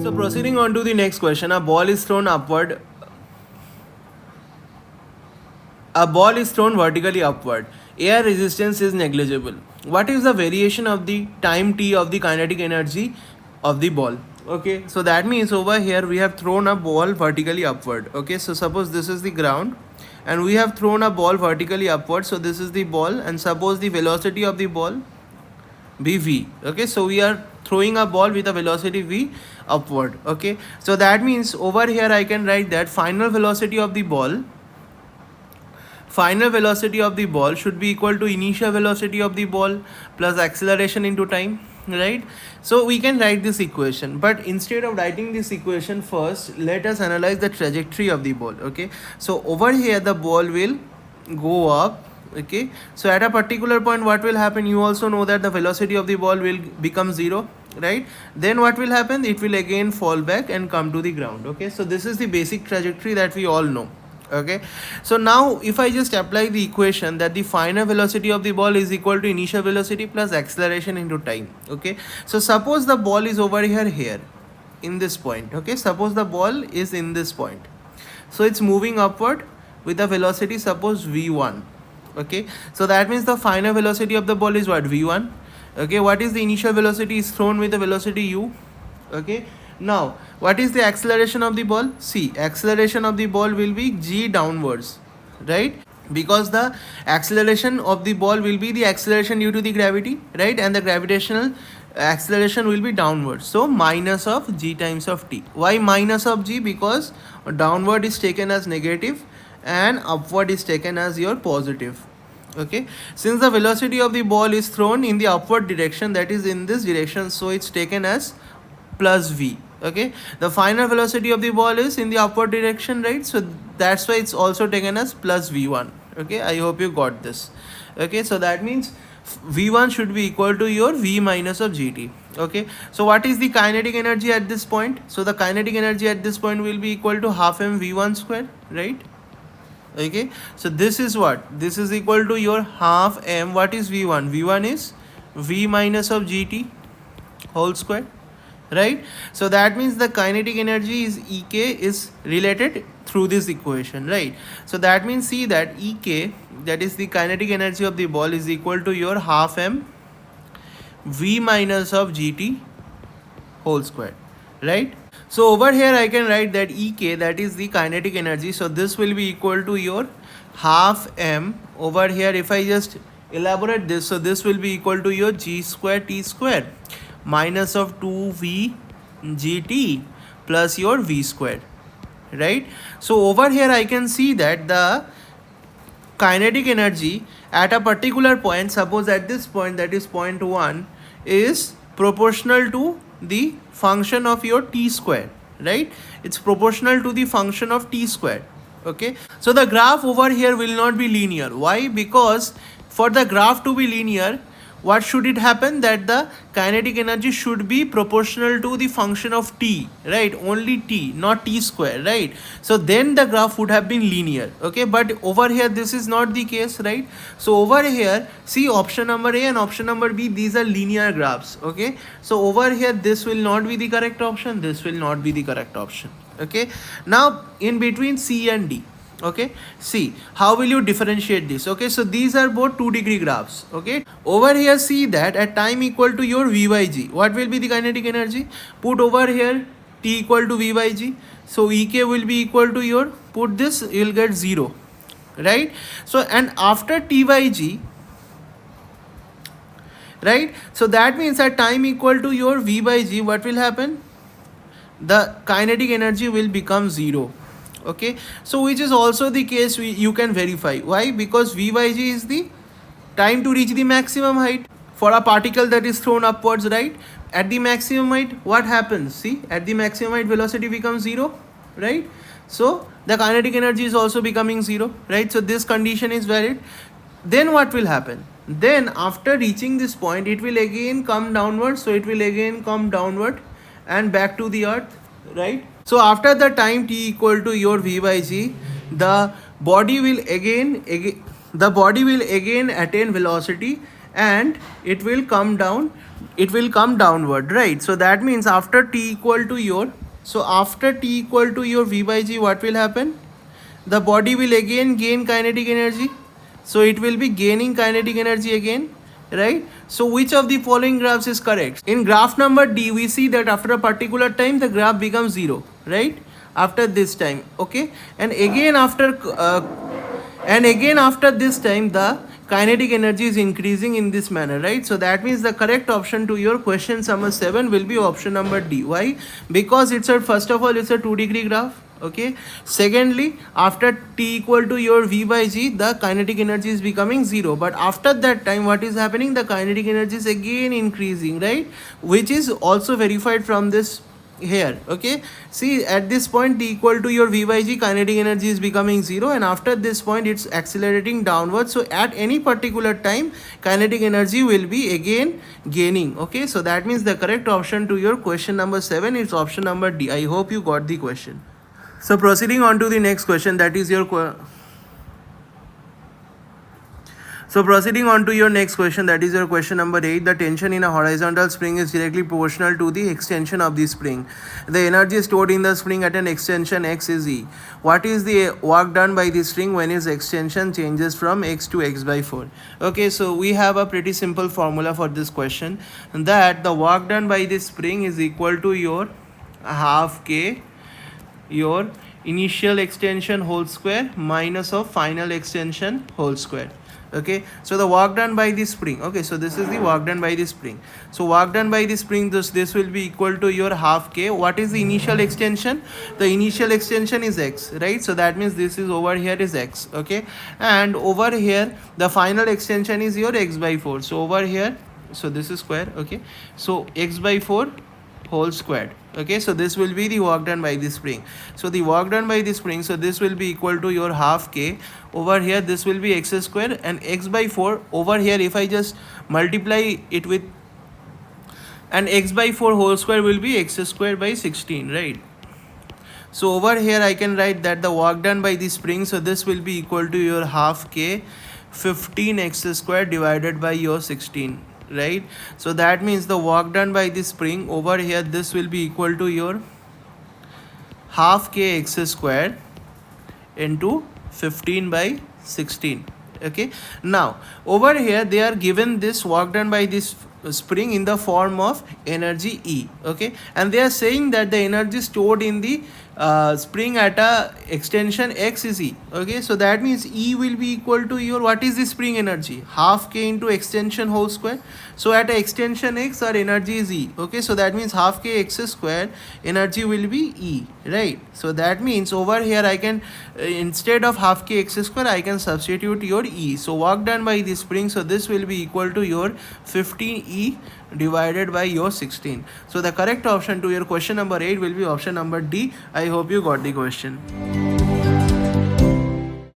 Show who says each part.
Speaker 1: So proceeding on to the next question, a ball is thrown upward. A ball is thrown vertically upward. Air resistance is negligible. What is the variation of the time t of the kinetic energy of the ball? Okay, so that means over here we have thrown a ball vertically upward. Okay, so suppose this is the ground and we have thrown a ball vertically upward. So this is the ball, and suppose the velocity of the ball be v. Okay, so we are throwing a ball with a velocity v upward. Okay, so that means over here I can write that final velocity of the ball should be equal to initial velocity of the ball plus acceleration into time, right? So we can write this equation, but instead of writing this equation, first let us analyze the trajectory of the ball. Okay, so over here the ball will go up. Okay, so at a particular point what will happen, you also know that the velocity of the ball will become 0, right? Then what will happen, it will again fall back and come to the ground. Okay, so this is the basic trajectory that we all know. Okay, so now if I just apply the equation that the final velocity of the ball is equal to initial velocity plus acceleration into time. Okay, so suppose the ball is over here in this point. Okay, suppose the ball is in this point, so it's moving upward with a velocity suppose v1. Okay, so that means the final velocity of the ball is what, v1. Okay, what is the initial velocity, is thrown with the velocity u. Okay, now what is the acceleration of the ball? See, acceleration of the ball will be g downwards, right? Because the acceleration of the ball will be the acceleration due to the gravity, right? And the gravitational acceleration will be downwards, so minus of g times of t. Why minus of g? Because downward is taken as negative and upward is taken as your positive. Okay, since the velocity of the ball is thrown in the upward direction, that is in this direction, so it's taken as plus v. Okay, the final velocity of the ball is in the upward direction, right? So that's why it's also taken as plus v1. Okay, I hope you got this. Okay, so that means v1 should be equal to your v minus of gt. Okay, so what is the kinetic energy at this point? So the kinetic energy at this point will be equal to half m v1 square, right? Okay, so this is what, this is equal to your half m. What is v1? v1 is v minus of gt whole square, right? So that means the kinetic energy is ek is related through this equation, right? So that means, see that ek, that is the kinetic energy of the ball, is equal to your half m v minus of gt whole square, right? So over here I can write that ek, that is the kinetic energy, so this will be equal to your half m. Over here if I just elaborate this, so this will be equal to your g square t square minus of 2v gt plus your v square, right? So over here I can see that the kinetic energy at a particular point, suppose at this point, that is point 1, is proportional to the function of your t square, right? It's proportional to the function of t square. Okay, so the graph over here will not be linear. Why? Because for the graph to be linear, what should it happen, that the kinetic energy should be proportional to the function of t, right? Only t, not t square, right? So then the graph would have been linear. Okay, but over here this is not the case, right? So over here, see, option number a and option number b, these are linear graphs. Okay, so over here this will not be the correct option, this will not be the correct option. Okay, now in between c and d, okay, see how will you differentiate this. Okay, so these are both 2-degree graphs. Okay, over here see that at time equal to your v by g, what will be the kinetic energy? Put over here t equal to v by g, so ek will be equal to your, put this, you will get 0, right? So and after t by g, right, so that means at time equal to your v by g, what will happen, the kinetic energy will become 0. Okay, so which is also the case you can verify. Why? Because v by g is the time to reach the maximum height for a particle that is thrown upwards, right? At the maximum height, what happens? See, at the maximum height velocity becomes 0, right? So the kinetic energy is also becoming 0, right? So this condition is valid. Then what will happen? Then after reaching this point, it will again come downward, so it will again come downward and back to the earth, right? So after the time t equal to your v by g, the body will again attain velocity and it will come down, it will come downward, right? So that means after t equal to your, so after t equal to your v by g, what will happen? The body will again gain kinetic energy, so it will be gaining kinetic energy again, right? So which of the following graphs is correct? In graph number D, we see that after a particular time the graph becomes 0, right? After this time, okay, and again after this time the kinetic energy is increasing in this manner, right? So that means the correct option to your question number 7 will be option number D. Why? Because it's a, first of all, it's a 2-degree graph, okay. Secondly, after t equal to your v by g, the kinetic energy is becoming 0, but after that time what is happening? The kinetic energy is again increasing, right? Which is also verified from this here, okay. See, at this point t equal to your v by g, kinetic energy is becoming 0, and after this point it's accelerating downwards. So at any particular time kinetic energy will be again gaining, okay. So that means the correct option to your question number 7 is option number D. I hope you got the question. So proceeding on to the next question, that is your proceeding on to your next question, that is your question number 8. The tension in a horizontal spring is directly proportional to the extension of the spring. The energy stored in the spring at an extension x is E. What is the work done by the string when its extension changes from x to x by 4? Okay, so we have a pretty simple formula for this question, that the work done by the spring is equal to your half k, your initial extension whole square minus of final extension whole square, okay. So the work done by the spring, okay, so this is the work done by the spring. So work done by the spring, this will be equal to your half k. What is the initial extension? The initial extension is x, right? So that means this is over here is x, okay, and over here the final extension is your x by 4. So over here, so this is square, okay, so x by 4 whole squared, okay. So this will be the work done by the spring. So the work done by the spring, so this will be equal to your half k. Over here this will be x square, and x by 4 over here, if I just multiply it with, and x by 4 whole square will be x square by 16, right? So over here I can write that the work done by the spring, so this will be equal to your half k 15x square divided by your 16, right? So that means the work done by the spring over here, this will be equal to your half k x square into 15 by 16, okay. Now over here they are given this work done by this spring in the form of energy E, okay, and they are saying that the energy stored in the spring at a extension x is E, okay. So that means E will be equal to your, what is the spring energy? Half k into extension whole square. So at a extension x our energy is E, okay. So that means half k x square energy will be E, right? So that means over here I can instead of half k x square I can substitute your E. So work done by the spring, so this will be equal to your 15E divided by your 16. So the correct option to your question number 8 will be option number D. I hope you got the question.